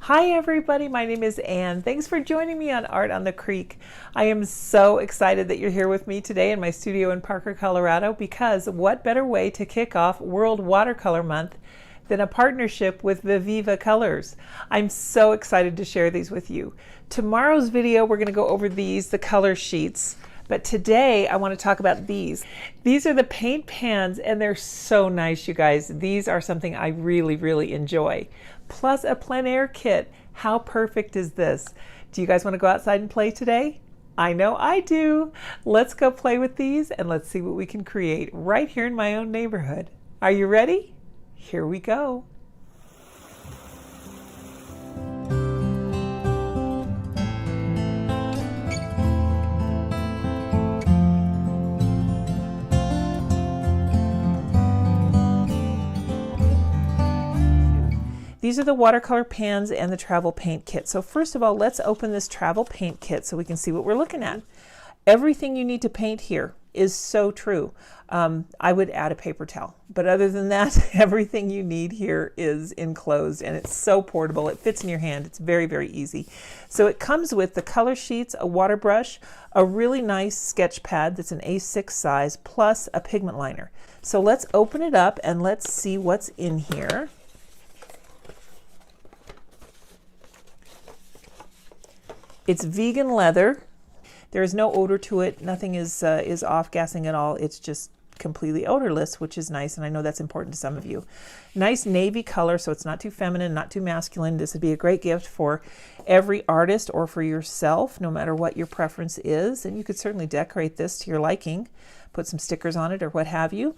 Hi everybody, my name is Ann. Thanks for joining me on Art on the Creek. I am so excited that you're here with me today in my studio in Parker, Colorado, because what better way to kick off World Watercolor Month than a partnership with Viviva Colors. I'm so excited to share these with you. Tomorrow's video, we're going to go over the color sheets. But today I want to talk about these. These are the paint pans and they're so nice, you guys. These are something I really enjoy. Plus a plein air kit. How perfect is this? Do you guys want to go outside and play today? I know I do. Let's go play with these and let's see what we can create right here in my own neighborhood. Are you ready? Here we go. These are the watercolor pans and the travel paint kit. So first of all, let's open this travel paint kit so we can see what we're looking at. Everything you need to paint here is so true. I would add a paper towel, but other than that, everything you need here is enclosed and it's so portable. It fits in your hand. It's very easy. So it comes with the color sheets, a water brush, a really nice sketch pad that's an A6 size, plus a pigment liner. So let's open it up and let's see what's in here. It's vegan leather. There is no odor to it. Nothing is off-gassing at all. It's just completely odorless, which is nice, and I know that's important to some of you. Nice navy color, so it's not too feminine, not too masculine. This would be a great gift for every artist or for yourself, no matter what your preference is. And you could certainly decorate this to your liking, put some stickers on it or what have you.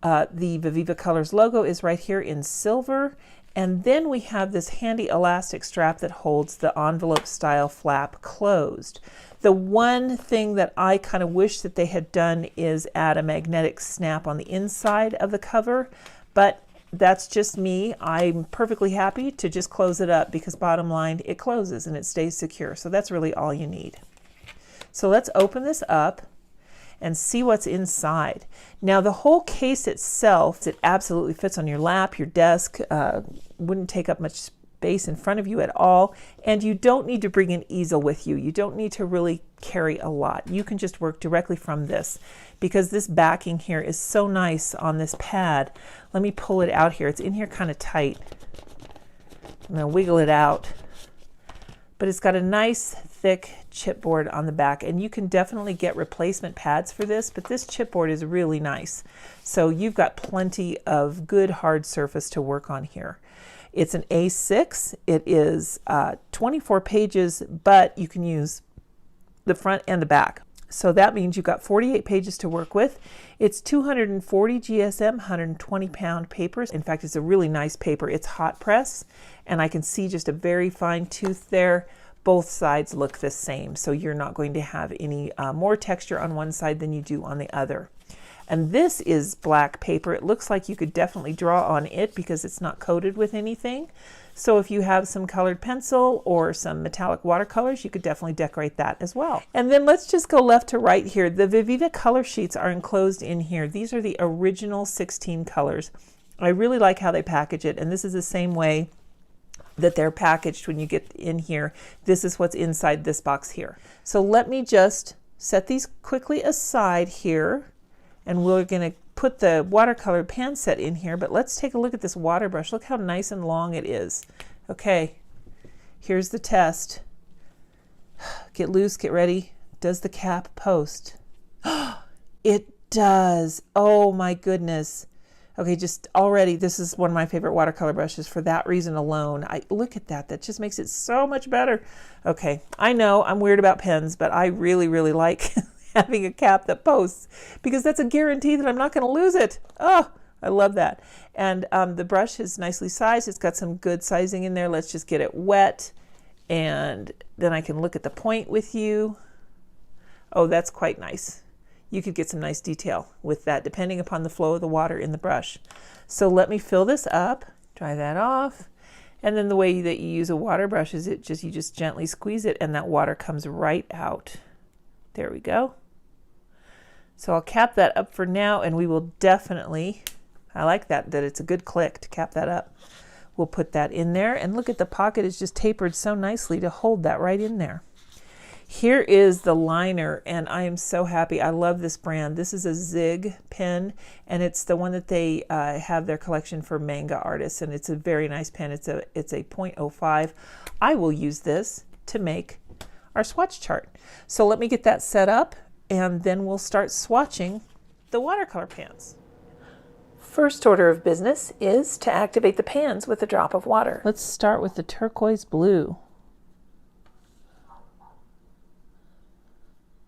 The Viviva Colors logo is right here in silver. And then we have this handy elastic strap that holds the envelope style flap closed. The one thing that I kind of wish that they had done is add a magnetic snap on the inside of the cover, but that's just me. I'm perfectly happy to just close it up because bottom line, it closes and it stays secure. So that's really all you need. So let's open this up and see what's inside. Now the whole case itself, it absolutely fits on your lap, your desk, wouldn't take up much space in front of you at all, and you don't need to bring an easel with you. You don't need to really carry a lot. You can just work directly from this because this backing here is so nice on this pad. Let me pull it out here. It's in here kind of tight. I'm going to wiggle it out. But it's got a nice thick chipboard on the back, and you can definitely get replacement pads for this, but this chipboard is really nice. So you've got plenty of good hard surface to work on here. It's an A6. It is 24 pages, but you can use the front and the back. So that means you've got 48 pages to work with. It's 240 GSM, 120 pound papers. In fact, it's a really nice paper. It's hot press, and I can see just a very fine tooth there. Both sides look the same, so you're not going to have any more texture on one side than you do on the other. And this is black paper. It looks like you could definitely draw on it because it's not coated with anything. So if you have some colored pencil or some metallic watercolors, you could definitely decorate that as well. And then let's just go left to right here. The Viviva color sheets are enclosed in here. These are the original 16 colors. I really like how they package it, and this is the same way that they're packaged when you get in here. This is what's inside this box here. So let me just set these quickly aside here, and we're going to put the watercolor pan set in here, but let's take a look at this water brush. Look how nice and long it is. Okay, here's the test. Get loose, get ready. Does the cap post? It does. Oh my goodness. Okay, just already, this is one of my favorite watercolor brushes for that reason alone. Look at that. That just makes it so much better. Okay, I know I'm weird about pens, but I really like having a cap that posts because that's a guarantee that I'm not going to lose it. Oh, I love that. And the brush is nicely sized. It's got some good sizing in there. Let's just get it wet, and then I can look at the point with you. Oh, that's quite nice. You could get some nice detail with that depending upon the flow of the water in the brush. So let me fill this up, dry that off, and then the way that you use a water brush is you just gently squeeze it and that water comes right out. There we go. So I'll cap that up for now, and we will definitely, I like that it's a good click to cap that up. We'll put that in there, and look at the pocket is just tapered so nicely to hold that right in there. Here is the liner, and I am so happy. I love this brand. This is a Zig pen, and it's the one that they have their collection for manga artists, and it's a very nice pen. It's a 0.05. I will use this to make our swatch chart. So let me get that set up, and then we'll start swatching the watercolor pans. First order of business is to activate the pans with a drop of water. Let's start with the turquoise blue.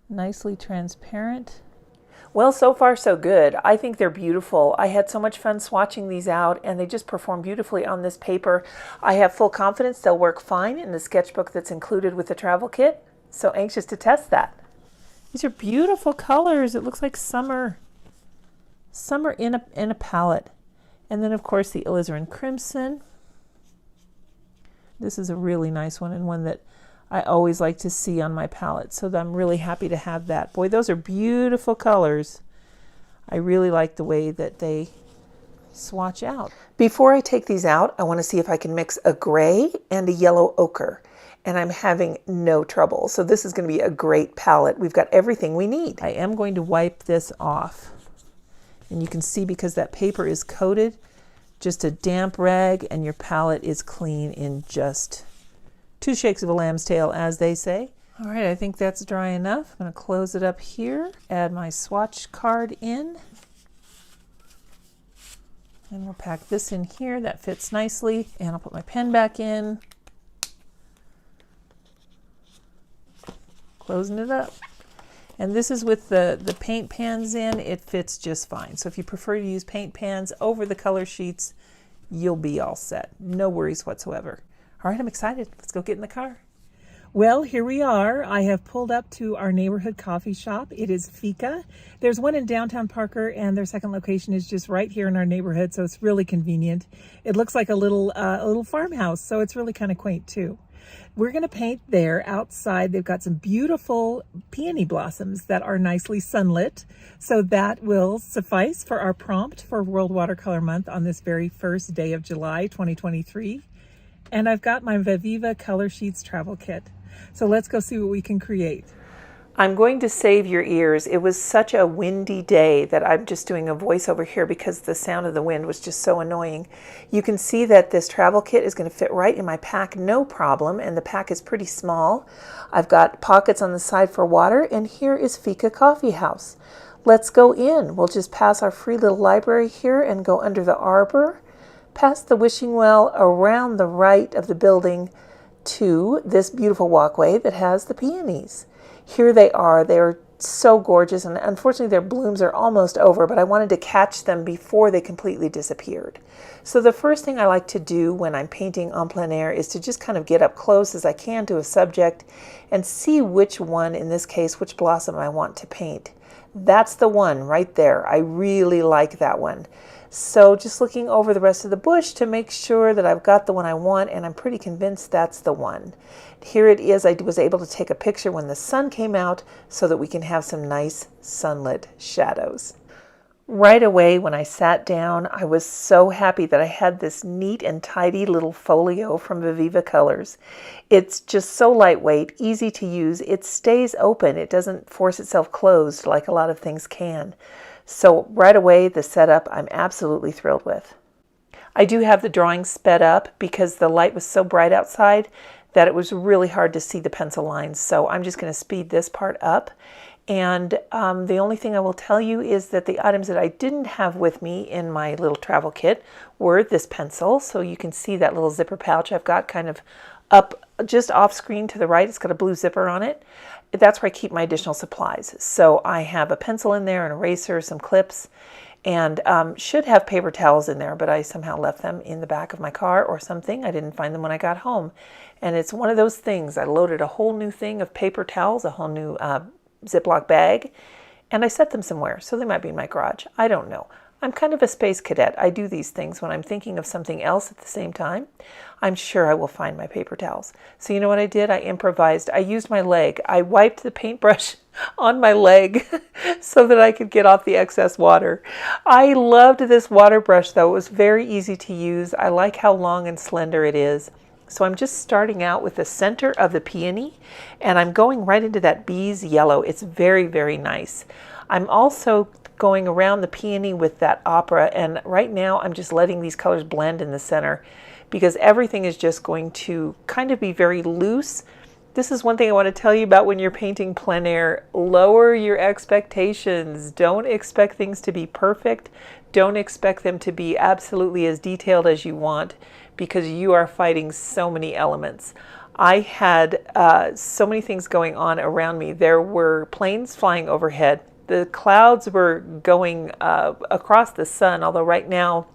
Nicely transparent. Well, so far so good. I think they're beautiful. I had so much fun swatching these out, and they just perform beautifully on this paper. I have full confidence they'll work fine in the sketchbook that's included with the travel kit. So anxious to test that. These are beautiful colors. It looks like summer in a palette. And then of course the alizarin crimson. This is a really nice one, and one that I always like to see on my palette, so I'm really happy to have that. Boy, those are beautiful colors. I really like the way that they swatch out. Before I take these out, I want to see if I can mix a gray and a yellow ochre, and I'm having no trouble. So this is going to be a great palette. We've got everything we need. I am going to wipe this off. And you can see, because that paper is coated, just a damp rag, and your palette is clean in just 2 shakes of a lamb's tail, as they say. All right, I think that's dry enough. I'm going to close it up here, add my swatch card in, and we'll pack this in here. That fits nicely, and I'll put my pen back in, closing it up. And this is with the paint pans in. It fits just fine. So if you prefer to use paint pans over the color sheets, you'll be all set. No worries whatsoever. All right, I'm excited. Let's go get in the car. Well, here we are. I have pulled up to our neighborhood coffee shop. It is Fika. There's one in downtown Parker, and their second location is just right here in our neighborhood, so it's really convenient. It looks like a little farmhouse, so it's really kind of quaint too. We're going to paint there outside. They've got some beautiful peony blossoms that are nicely sunlit. So that will suffice for our prompt for World Watercolor Month on this very first day of July 2023. And I've got my Viviva Color Sheets travel kit. So let's go see what we can create. I'm going to save your ears. It was such a windy day that I'm just doing a voiceover here because the sound of the wind was just so annoying. You can see that this travel kit is going to fit right in my pack, no problem, and the pack is pretty small. I've got pockets on the side for water, and here is Fika Coffee House. Let's go in. We'll just pass our free little library here and go under the arbor, past the wishing well, around the right of the building to this beautiful walkway that has the peonies. Here they are. They're so gorgeous, and unfortunately their blooms are almost over, but I wanted to catch them before they completely disappeared. So the first thing I like to do when I'm painting en plein air is to just kind of get up close as I can to a subject and see which one, in this case, which blossom I want to paint. That's the one right there. I really like that one. So just looking over the rest of the bush to make sure that I've got the one I want, and I'm pretty convinced that's the one. Here it is. I was able to take a picture when the sun came out so that we can have some nice sunlit shadows. Right away when I sat down, I was so happy that I had this neat and tidy little folio from Viviva Colors. It's just so lightweight, easy to use. It stays open. It doesn't force itself closed like a lot of things can. So right away, the setup I'm absolutely thrilled with. I do have the drawing sped up because the light was so bright outside that it was really hard to see the pencil lines. So I'm just going to speed this part up. And the only thing I will tell you is that the items that I didn't have with me in my little travel kit were this pencil. So you can see that little zipper pouch I've got kind of up just off screen to the right. It's got a blue zipper on it. That's where I keep my additional supplies. So I have a pencil in there, an eraser, some clips, and should have paper towels in there, but I somehow left them in the back of my car or something. I didn't find them when I got home. And it's one of those things. I loaded a whole new thing of paper towels, a whole new Ziploc bag, and I set them somewhere. So they might be in my garage. I don't know. I'm kind of a space cadet. I do these things when I'm thinking of something else at the same time. I'm sure I will find my paper towels. So you know what I did? I improvised. I used my leg. I wiped the paintbrush on my leg so that I could get off the excess water. I loved this water brush though. It was very easy to use. I like how long and slender it is. So I'm just starting out with the center of the peony, and I'm going right into that bee's yellow. It's very, very nice. I'm also going around the peony with that opera, and right now I'm just letting these colors blend in the center because everything is just going to kind of be very loose. This is one thing I want to tell you about when you're painting plein air. Lower your expectations. Don't expect things to be perfect. Don't expect them to be absolutely as detailed as you want, because you are fighting so many elements. I had so many things going on around me. There were planes flying overhead. The clouds were going across the sun, although right now,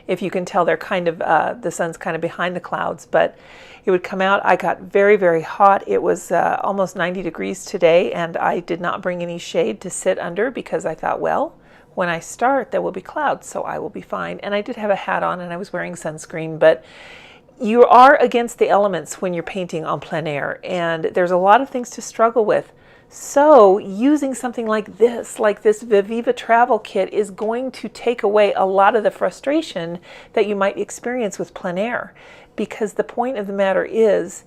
if you can tell, they're kind of, the sun's kind of behind the clouds, but it would come out. I got very, very hot. It was almost 90 degrees today, and I did not bring any shade to sit under because I thought, well, when I start, there will be clouds, so I will be fine. And I did have a hat on and I was wearing sunscreen, but you are against the elements when you're painting on plein air, and there's a lot of things to struggle with. So using something like this Viviva Travel Kit, is going to take away a lot of the frustration that you might experience with plein air, because the point of the matter is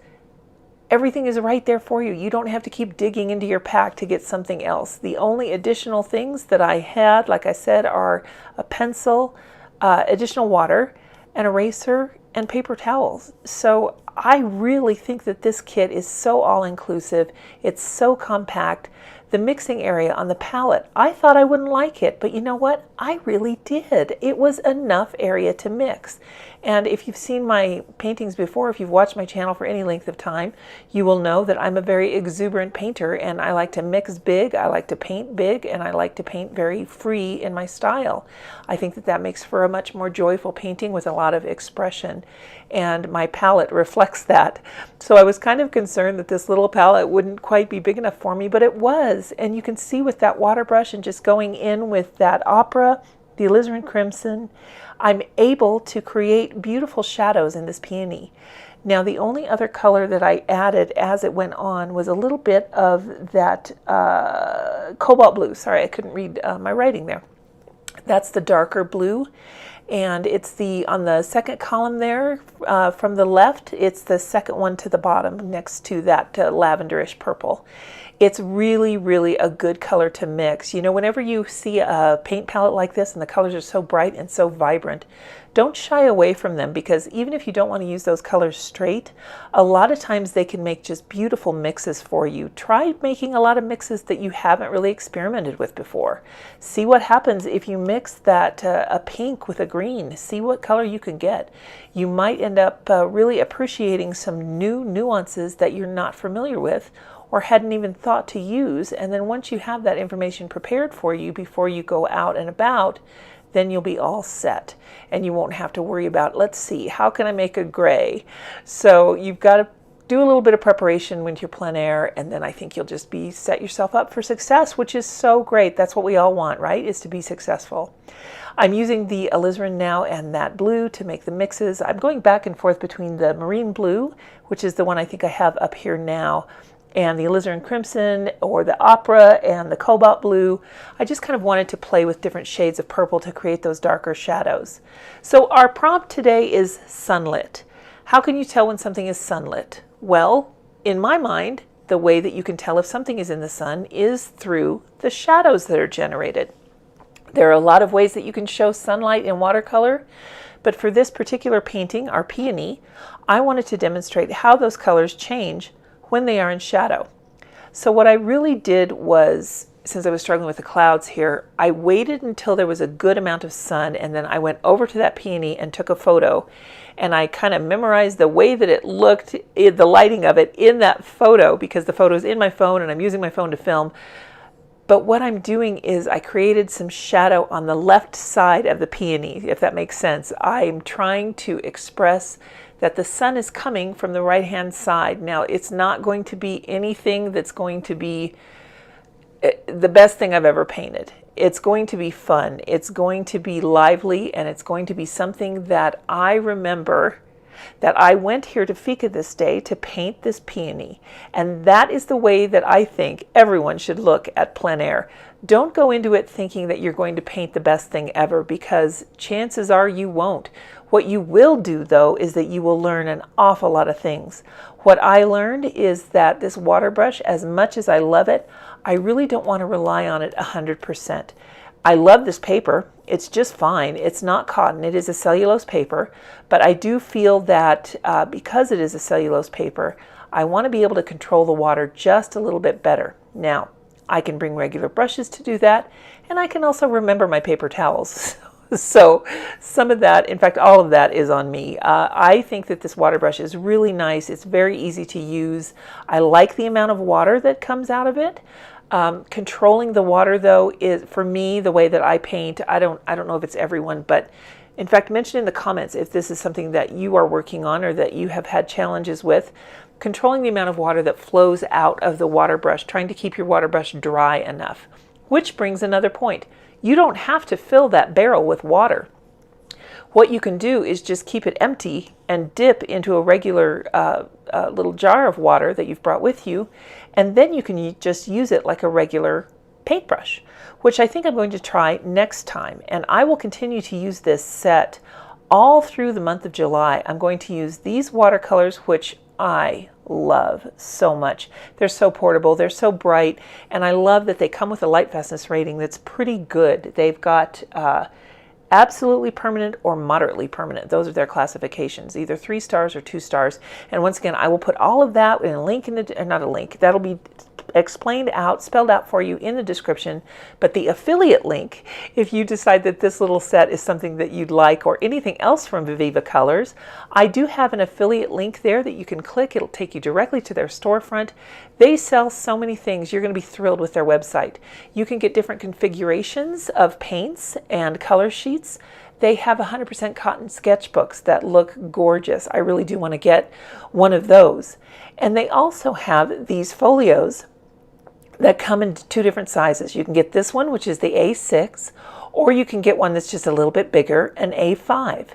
everything is right there for you. You don't have to keep digging into your pack to get something else. The only additional things that I had, like I said, are a pencil, additional water, an eraser, and paper towels. So I really think that this kit is so all-inclusive. It's so compact. The mixing area on the palette, I thought I wouldn't like it, but you know what? I really did. It was enough area to mix. And if you've seen my paintings before, if you've watched my channel for any length of time, you will know that I'm a very exuberant painter, and I like to mix big, I like to paint big, and I like to paint very free in my style. I think that that makes for a much more joyful painting with a lot of expression, and my palette reflects that. So I was kind of concerned that this little palette wouldn't quite be big enough for me, but it was. And you can see with that water brush and just going in with that opera, the alizarin crimson, I'm able to create beautiful shadows in this peony. Now the only other color that I added as it went on was a little bit of that cobalt blue. Sorry, I couldn't read my writing there. That's the darker blue, and it's on the second column there from the left. It's the second one to the bottom next to that lavenderish purple. It's really, really a good color to mix. You know, whenever you see a paint palette like this and the colors are so bright and so vibrant, don't shy away from them, because even if you don't want to use those colors straight, a lot of times they can make just beautiful mixes for you. Try making a lot of mixes that you haven't really experimented with before. See what happens if you mix that a pink with a green. See what color you can get. You might end up really appreciating some new nuances that you're not familiar with or hadn't even thought to use. And then once you have that information prepared for you before you go out and about, then you'll be all set and you won't have to worry about, let's see, how can I make a gray? So you've got to do a little bit of preparation with your plein air, and then I think you'll just set yourself up for success, which is so great. That's what we all want, right? Is to be successful. I'm using the alizarin now and that blue to make the mixes. I'm going back and forth between the marine blue, which is the one I think I have up here now, and the alizarin crimson or the opera and the cobalt blue. I just kind of wanted to play with different shades of purple to create those darker shadows. So our prompt today is sunlit. How can you tell when something is sunlit? Well, in my mind, the way that you can tell if something is in the sun is through the shadows that are generated. There are a lot of ways that you can show sunlight in watercolor, but for this particular painting, our peony, I wanted to demonstrate how those colors change when they are in shadow. So what I really did was, since I was struggling with the clouds here, I waited until there was a good amount of sun, and then I went over to that peony and took a photo, and I kind of memorized the way that it looked, the lighting of it in that photo, because the photo is in my phone and I'm using my phone to film. But what I'm doing is I created some shadow on the left side of the peony, if that makes sense. I'm trying to express that the sun is coming from the right-hand side. Now, it's not going to be anything that's going to be the best thing I've ever painted. It's going to be fun. It's going to be lively, and it's going to be something that I remember that I went here to Fika this day to paint this peony. And that is the way that I think everyone should look at plein air. Don't go into it thinking that you're going to paint the best thing ever, because chances are you won't. What you will do, though, is that you will learn an awful lot of things. What I learned is that this water brush, as much as I love it, I really don't want to rely on it 100%. I love this paper. It's just fine. It's not cotton. It is a cellulose paper, but I do feel that because it is a cellulose paper, I want to be able to control the water just a little bit better. Now, I can bring regular brushes to do that, and I can also remember my paper towels. So some of that, in fact, all of that is on me. I think that this water brush is really nice. It's very easy to use. I like the amount of water that comes out of it. Controlling the water, though, is, for me, the way that I paint. I don't know if it's everyone, but in fact, mention in the comments if this is something that you are working on or that you have had challenges with. Controlling the amount of water that flows out of the water brush, trying to keep your water brush dry enough. Which brings another point. You don't have to fill that barrel with water. What you can do is just keep it empty and dip into a regular little jar of water that you've brought with you, and then you can just use it like a regular paintbrush, which I think I'm going to try next time. And I will continue to use this set all through the month of July. I'm going to use these watercolors, which I love so much. They're so portable, they're so bright, and I love that they come with a light fastness rating that's pretty good. They've got absolutely permanent or moderately permanent. Those are their classifications, either 3 stars or 2 stars. And once again, I will put all of that in a link in the, not a link, that'll be explained out, spelled out for you in the description. But the affiliate link, if you decide that this little set is something that you'd like, or anything else from Viviva Colors, I do have an affiliate link there that you can click. It'll take you directly to their storefront. They sell so many things. You're going to be thrilled with their website. You can get different configurations of paints and color sheets. They have 100% cotton sketchbooks that look gorgeous. I really do want to get one of those. And they also have these folios that come in 2 different sizes. You can get this one, which is the A6, or you can get one that's just a little bit bigger, an A5.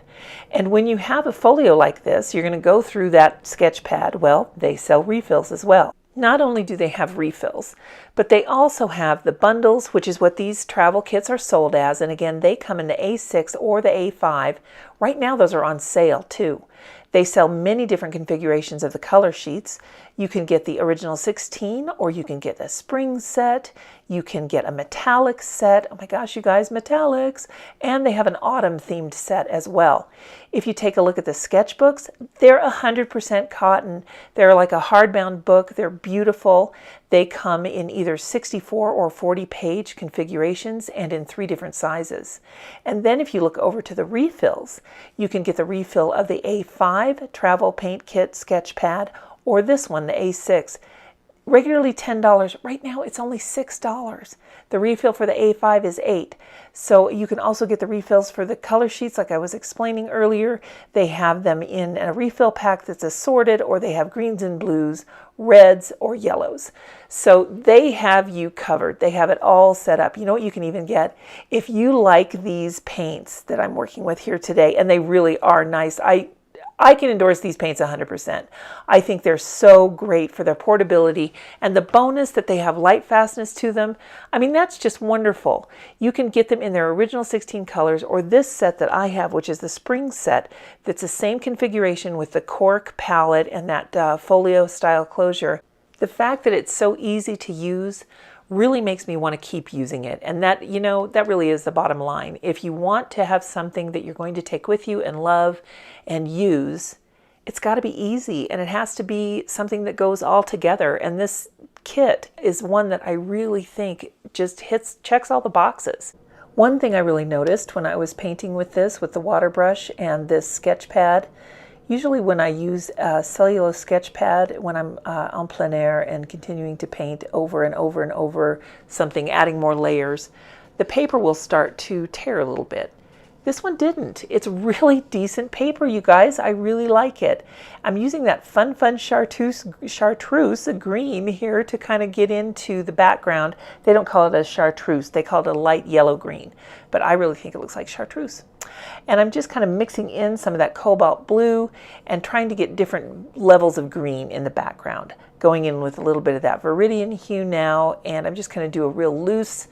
And when you have a folio like this, you're going to go through that sketch pad. Well, they sell refills as well. Not only do they have refills, but they also have the bundles, which is what these travel kits are sold as. And again, they come in the A6 or the A5. Right now, those are on sale too. They sell many different configurations of the color sheets. You can get the original 16, or you can get a spring set. You can get a metallic set. Oh my gosh, you guys, metallics. And they have an autumn themed set as well. If you take a look at the sketchbooks, they're 100% cotton. They're like a hardbound book. They're beautiful. They come in either 64 or 40 page configurations and in 3 different sizes. And then if you look over to the refills, you can get the refill of the A5 Travel Paint Kit Sketch Pad, or this one, the A6. Regularly $10. Right now it's only $6. The refill for the A5 is $8. So you can also get the refills for the color sheets like I was explaining earlier. They have them in a refill pack that's assorted, or they have greens and blues, reds or yellows. So they have you covered. They have it all set up. You know what you can even get? If you like these paints that I'm working with here today, and they really are nice. I can endorse these paints 100%. I think they're so great for their portability, and the bonus that they have light fastness to them. I mean, that's just wonderful. You can get them in their original 16 colors, or this set that I have, which is the spring set, that's the same configuration with the cork palette and that folio style closure. The fact that it's so easy to use really makes me want to keep using it. And that, you know, that really is the bottom line. If you want to have something that you're going to take with you and love and use, it's got to be easy, and it has to be something that goes all together. And this kit is one that I really think just checks all the boxes. One thing I really noticed when I was painting with this, with the water brush and this sketch pad, usually when I use a cellulose sketch pad, when I'm on plein air and continuing to paint over and over and over something, adding more layers, the paper will start to tear a little bit. This one didn't. It's really decent paper, you guys. I really like it. I'm using that fun chartreuse green here to kind of get into the background. They don't call it a chartreuse. They call it a light yellow green. But I really think it looks like chartreuse. And I'm just kind of mixing in some of that cobalt blue and trying to get different levels of green in the background. Going in with a little bit of that viridian hue now, and I'm just going to do a real loose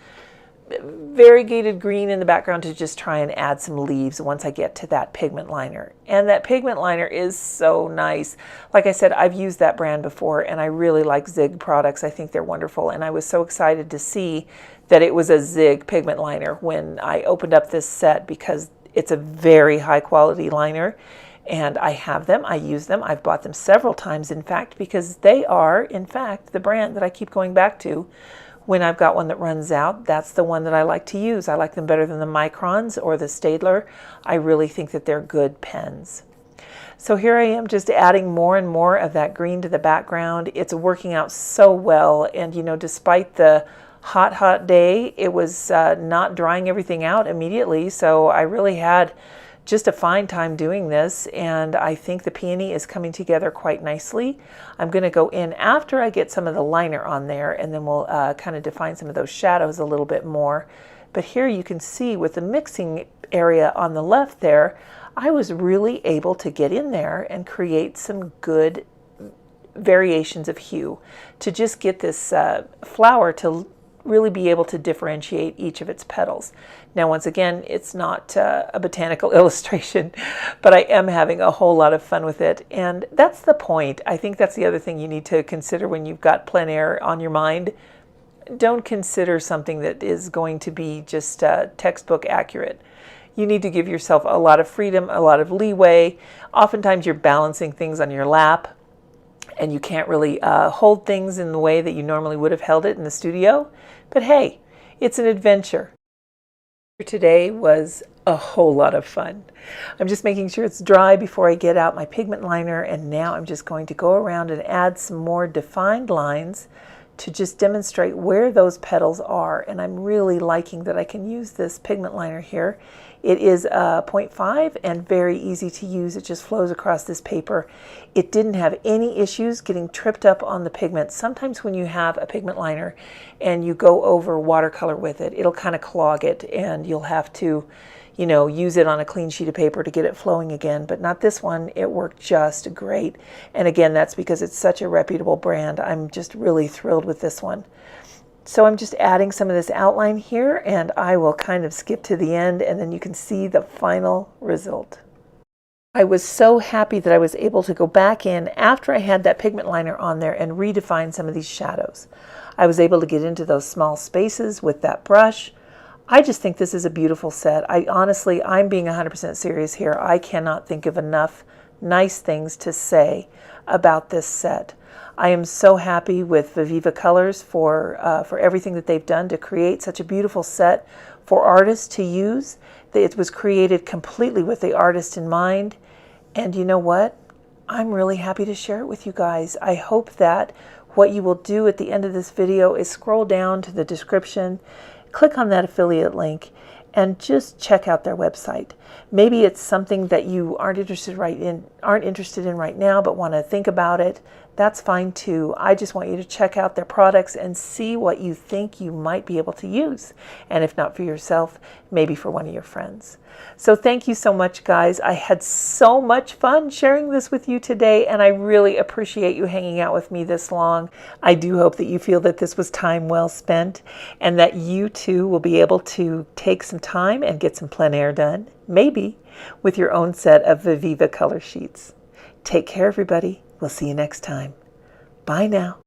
variegated green in the background to just try and add some leaves once I get to that pigment liner. And that pigment liner is so nice. Like I said, I've used that brand before and I really like Zig products. I think they're wonderful, and I was so excited to see that it was a Zig pigment liner when I opened up this set, because it's a very high quality liner and I have them, I use them, I've bought them several times in fact, because they are in fact the brand that I keep going back to. When I've got one that runs out, that's the one that I like to use. I like them better than the Microns or the Staedtler. I really think that they're good pens. So here I am just adding more and more of that green to the background. It's working out so well, and you know, despite the hot day, it was not drying everything out immediately, so I really had just a fine time doing this, and I think the peony is coming together quite nicely. I'm going to go in after I get some of the liner on there, and then we'll kind of define some of those shadows a little bit more. But here you can see with the mixing area on the left there, I was really able to get in there and create some good variations of hue to just get this flower to really be able to differentiate each of its petals. Now, once again, it's not a botanical illustration, but I am having a whole lot of fun with it. And that's the point. I think that's the other thing you need to consider when you've got plein air on your mind. Don't consider something that is going to be just textbook accurate. You need to give yourself a lot of freedom, a lot of leeway. Oftentimes you're balancing things on your lap, and you can't really hold things in the way that you normally would have held it in the studio. But hey, it's an adventure. Today was a whole lot of fun. I'm just making sure it's dry before I get out my pigment liner, and now I'm just going to go around and add some more defined lines to just demonstrate where those petals are. And I'm really liking that I can use this pigment liner here. It is 0.5 and very easy to use. It just flows across this paper. It didn't have any issues getting tripped up on the pigment. Sometimes when you have a pigment liner and you go over watercolor with it, it'll kind of clog it and you'll have to, you know, use it on a clean sheet of paper to get it flowing again. But not this one. It worked just great. And again, that's because it's such a reputable brand. I'm just really thrilled with this one. So I'm just adding some of this outline here, and I will kind of skip to the end, and then you can see the final result. I was so happy that I was able to go back in after I had that pigment liner on there and redefine some of these shadows. I was able to get into those small spaces with that brush. I just think this is a beautiful set. I'm being 100% serious here. I cannot think of enough nice things to say about this set. I am so happy with Viviva Colors for everything that they've done to create such a beautiful set for artists to use. It was created completely with the artist in mind. And you know what? I'm really happy to share it with you guys. I hope that what you will do at the end of this video is scroll down to the description, click on that affiliate link, and just check out their website. Maybe it's something that you aren't interested in right now, but want to think about it. That's fine too. I just want you to check out their products and see what you think you might be able to use. And if not for yourself, maybe for one of your friends. So thank you so much, guys. I had so much fun sharing this with you today, and I really appreciate you hanging out with me this long. I do hope that you feel that this was time well spent, and that you too will be able to take some time and get some plein air done, maybe with your own set of Viviva color sheets. Take care, everybody. We'll see you next time. Bye now.